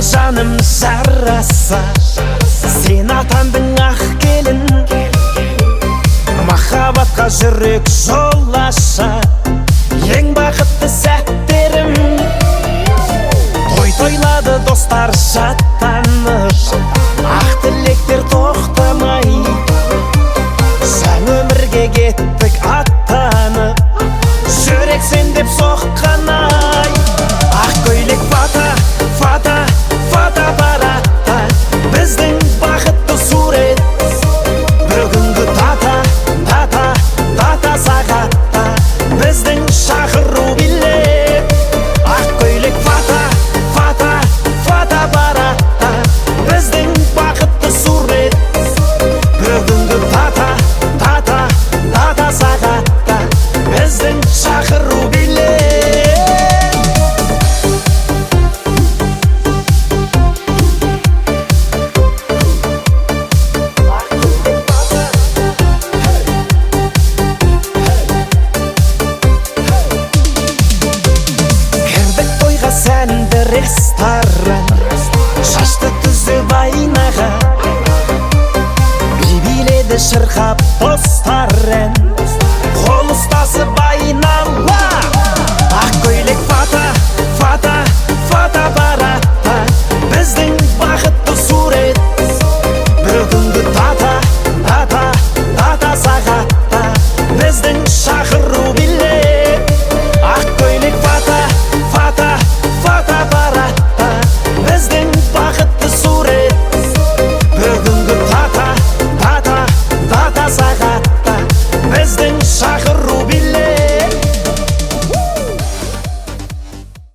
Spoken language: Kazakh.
Жаным жараса, сен атандың ақ келін, махаббатқа жүрек жол аша, ең бақытты сәттерім. Тойлады достар шаттанып, ақ тілектер тоқтамай, жаңа өмірге кеттік аттанып, жүрек сен деп соққаны